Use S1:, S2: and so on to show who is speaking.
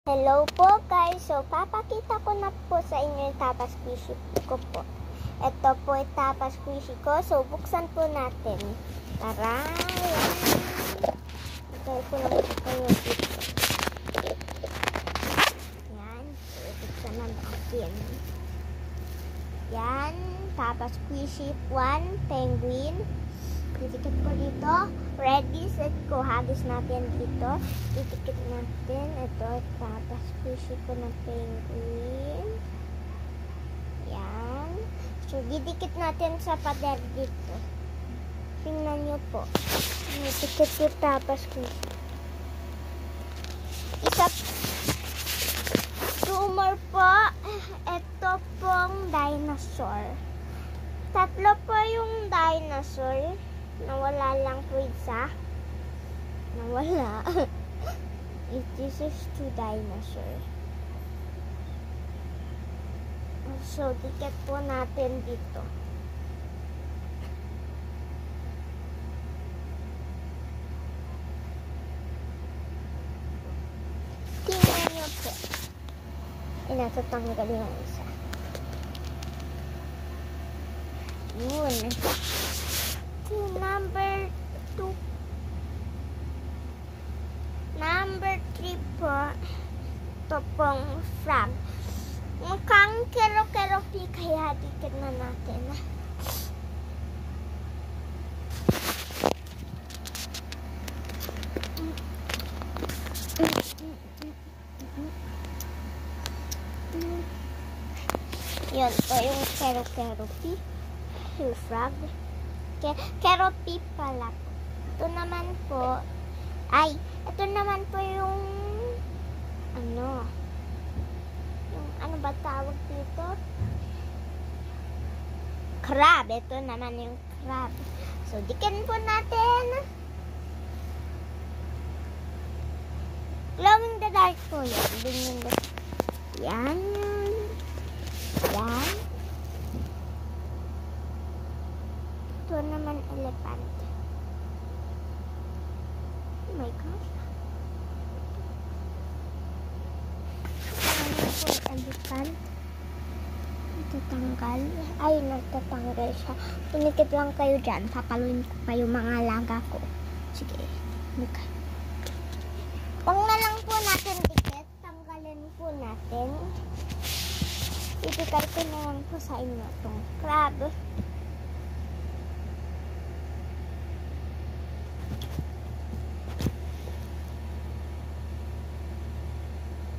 S1: Hello po guys, so papakita ko na po sa inyo yung tapas squishy ko po. Ito po yung tapas squishy ko, so buksan po natin. Tara! Ito po lang po yung dito. Yan, so buksan na natin. Yan, tapas squishy 1, penguin. Didikit po dito. Ready, set ko. Hagis natin dito. Didikit natin. Ito, tapos squishy ko na penguin. Yan. So, didikit natin sa pader dito. Tingnan nyo po. Didikit yung tapos squishy. Isa. Two more po. Ito pong dinosaur. Tatlo po yung dinosaur. Nawala lang po isa. Nawala. This is two dinosaur. So, tiket po natin dito. Tingnan nyo po. Inatatanggal yung isa. Yun. Number 2. Number 3 po. Ito pong frog. Mukhang kero-keropi kaya dikit na natin. Yun po yung kero-keropi. Yung frog. Keropi pala. Ito naman po, ito naman po yung, ano ba tawag dito? Crab. Ito naman yung crab. So, dikin po natin. Glow in the dark po yan. Yan. Yan. Ito naman elephant. Oh my gosh. Ano po elephant? Natatanggal. Ay, natatanggal siya. Tunikit lang kayo dyan. Papaluin ko kayo mga alaga ko. Sige. Pang na lang po natin dikit. Tanggalin po natin. Itikar ko na lang po sa inyo itong crab.